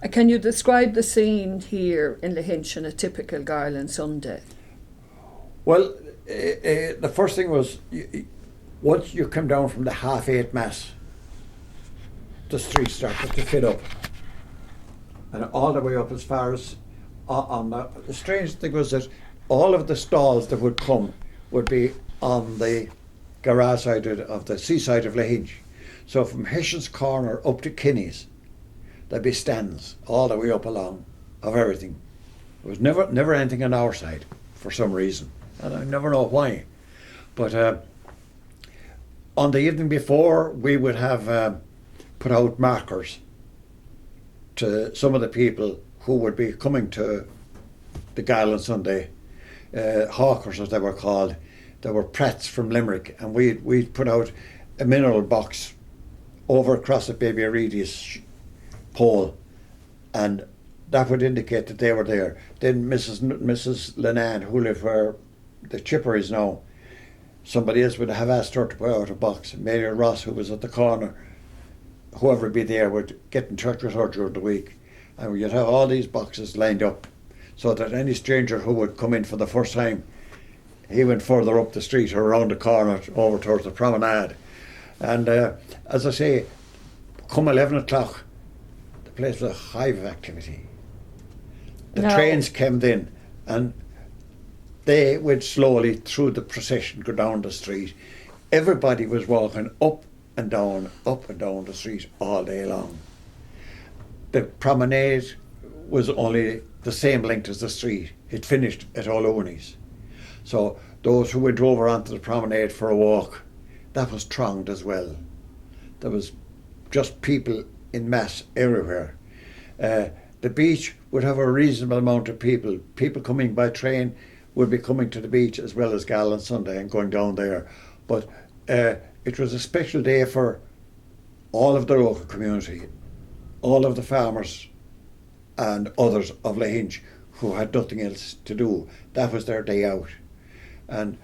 Can you describe the scene here in Lahinch on a typical Garland Sunday? Well, the first thing was, once you come down from the 8:30 mass, the street started to fill up. And all the way up as far as, the strange thing was that all of the stalls that would come would be on the garage side of the seaside of Lahinch. So from Hessian's Corner up to Kinney's, there'd be stands all the way up along of everything. There was never anything on our side for some reason, and I never know why. But on the evening before, we would have put out markers to some of the people who would be coming to the Guilin Sunday, hawkers as they were called. They were prats from Limerick, and we'd put out a mineral box over across the Baby Reedy's pole, and that would indicate that they were there. Then Mrs. Lenan, who lived where the chipper is now, somebody else would have asked her to put out a box. Mary Ross, who was at the corner, whoever be there would get in touch with her during the week, and you'd have all these boxes lined up so that any stranger who would come in for the first time, he went further up the street or around the corner over towards the promenade. And as I say, come 11 o'clock, the place was a hive of activity. The trains came in, and they went slowly through the procession, go down the street. Everybody was walking up and down the street all day long. The promenade was only the same length as the street. It finished at O'Looney's. So those who went over onto the promenade for a walk, that was thronged as well. There was just people in mass everywhere. The beach would have a reasonable amount of people. People coming by train would be coming to the beach as well as Garland Sunday and going down there. But it was a special day for all of the local community, all of the farmers and others of Lahinch who had nothing else to do. That was their day out. And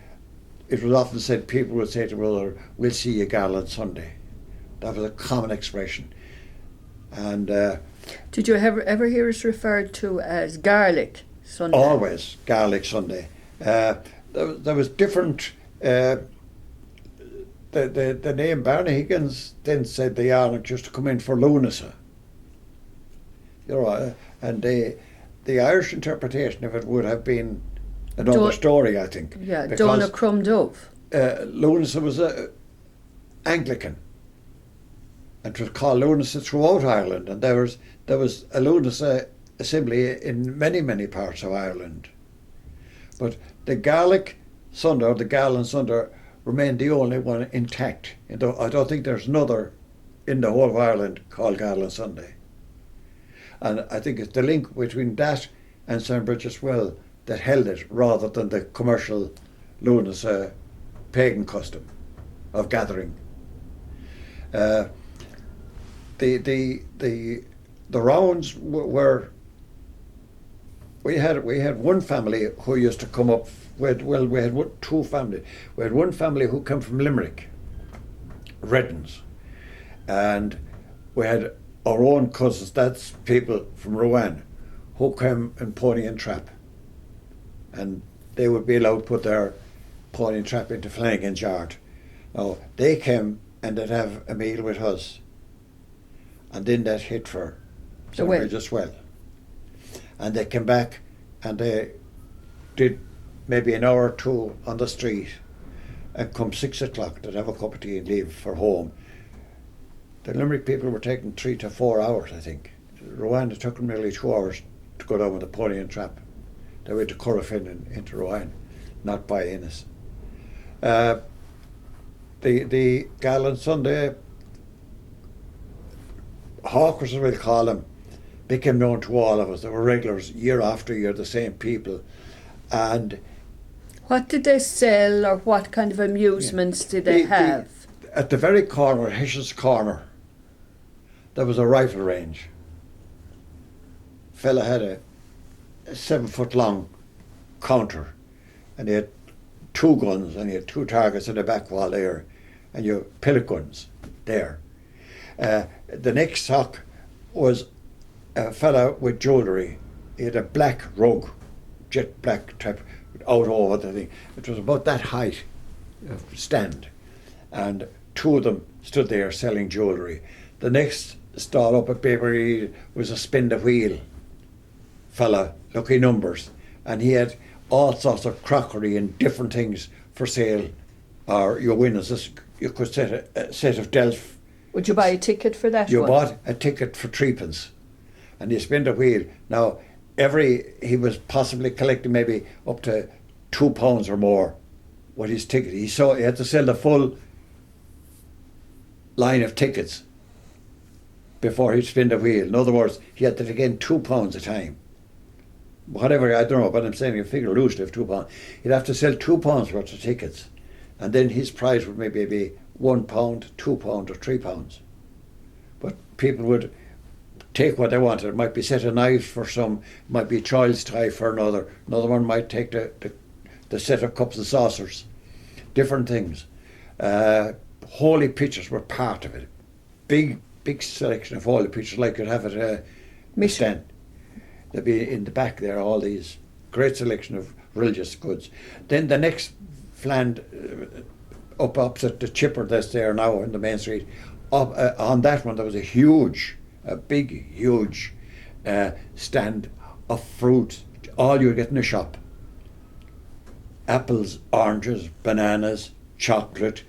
it was often said, people would say to one another, "We'll see you Garland Sunday." That was a common expression. And did you ever hear it referred to as Garlic Sunday? Always Garlic Sunday. There was different. The name Barney Higgins then said the Ireland used to come in for lunacy. You know, and the Irish interpretation of it would have been another story, I think. Yeah, Donna Crum Dove. Lunacy was Anglican, and it was called lunacy throughout Ireland, and there was a lunacy assembly in many parts of Ireland. But the Gaelic Sunday, or the Garland Sunday, remained the only one intact. I don't think there's another in the whole of Ireland called Garland Sunday. And I think it's the link between that and St. Bridget's Well that held it, rather than the commercial lunacy pagan custom of gathering. The rounds were. We had one family who used to come up. We had two families. We had one family who came from Limerick, Reddens, and we had our own cousins. That's people from Rowan, who came in pony and trap, and they would be allowed to put their pony and trap into Flanagan's yard. Now they came and they'd have a meal with us, and then they'd hit for St. Bridget's Well. And they came back and they did maybe an hour or two on the street, and come 6 o'clock they'd have a cup of tea and leave for home. The Limerick people were taking 3 to 4 hours, I think. Rowan, it took them nearly 2 hours to go down with the pony and trap. They went to Corofin and into Rowan, not by Ennis. The Garland Sunday hawkers, as we'll call them, became known to all of us. They were regulars year after year, the same people. And what did they sell, or what kind of amusements did they have? At the very corner, Hessian's Corner, there was a rifle range. Fella had a 7-foot long counter, and he had 2 guns, and he had 2 targets in the back wall there, and you pellet guns there. The next stock was a fella with jewellery. He had a black rug, jet black type, out over the thing. It was about that height of stand, and two of them stood there selling jewellery. The next stall up at Bakery was a spin the wheel fella, lucky numbers, and he had all sorts of crockery and different things for sale, or you win as this, you could set a set of Delft. Would you buy a ticket for that You one? bought a ticket for 3p, and you spin the wheel. Now, he was possibly collecting maybe up to £2 or more with his ticket. He had to sell the full line of tickets before he'd spin the wheel. In other words, he had to take in £2 a time. Whatever, I don't know, but I'm saying you figure loosely of £2. He'd have to sell £2 worth of tickets, and then his price would maybe be £1, £2 or £3. But people would take what they wanted. It might be set of knives for some, it might be a child's tie for another. Another one might take the set of cups and saucers. Different things. Holy pictures were part of it. Big selection of holy pictures like you'd have at a stand. There'd be in the back there all these great selection of religious goods. Then the next fland up opposite the chipper that's there now in the main street, on that one there was a big huge stand of fruit, all you get in a shop. Apples, oranges, bananas, chocolate,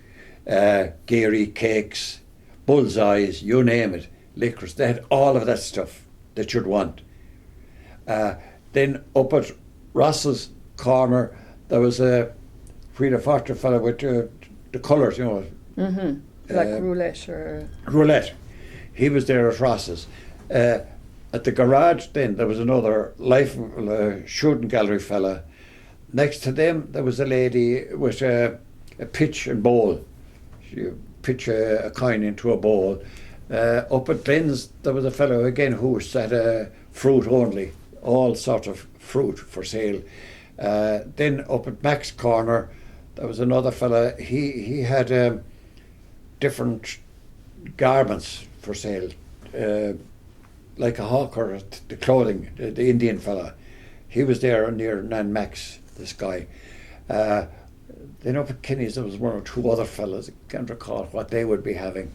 gary cakes, bullseyes, you name it, licorice. They had all of that stuff that you'd want. Then up at Ross's corner there was a Frida Forte fella with the colours, you know. Mm-hmm. Like roulette or... Roulette. He was there at Ross's. At the garage then there was another shooting gallery fella. Next to them there was a lady with a pitch and bowl. She pitch a coin into a bowl. Up at Glenn's there was a fellow again who had fruit only, all sort of fruit for sale. Then up at Mac's corner there was another fella. He had different garments for sale, like a hawker, the clothing, the Indian fella. He was there near Nan Mac's, this guy. Then up at Kinney's there was one or two other fellas. I can't recall what they would be having.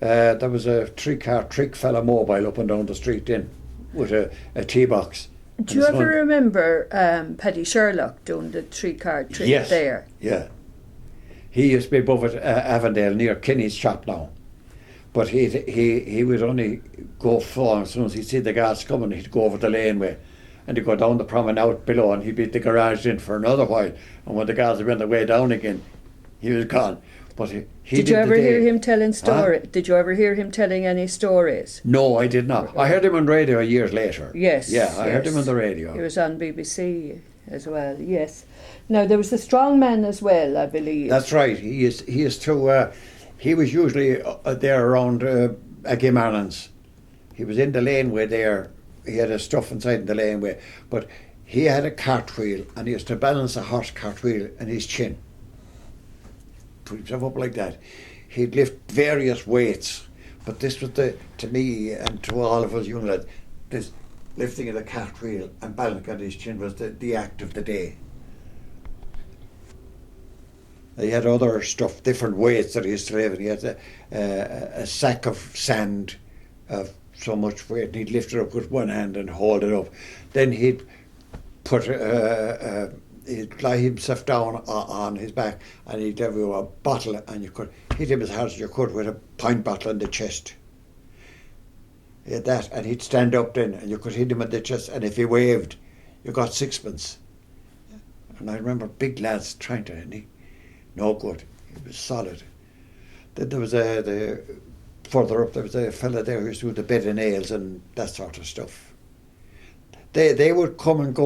There was a three-car trick fella mobile up and down the street then with a tea box. Do you ever remember Paddy Sherlock doing the three-card trick there? Yeah. He used to be above at Avondale near Kinney's shop now. But he would only go for, as soon as he'd see the guards coming, he'd go over the laneway and he'd go down the promenade out below and he'd be at the garage in for another while. And when the guards were on their way down again, he was gone. But did you ever hear him telling stories? Huh? Did you ever hear him telling any stories? No, I did not. I heard him on radio years later. Yes. Yeah, I heard him on the radio. He was on BBC as well, yes. Now, there was the strong man as well, I believe. That's right. He was usually there around Agimarlands. He was in the laneway there. He had his stuff inside in the laneway. But he had a cartwheel and he used to balance a horse cartwheel in his chin. Put himself up like that. He'd lift various weights. But this was to me and to all of us young lads, this lifting of the cartwheel and balancing on his chin was the act of the day. He had other stuff, different weights that he used to live in. He had a sack of sand of so much weight, and he'd lift it up with one hand and hold it up. Then he'd put he'd lie himself down on his back, and he'd have a bottle, and you could hit him as hard as you could with a pint bottle in the chest. He had that, and he'd stand up then, and you could hit him in the chest, and if he waved, you got 6p. And I remember big lads trying to, and no good. He was solid. Then there was further up there was a fella there who used to do the bed and nails and that sort of stuff. They would come and go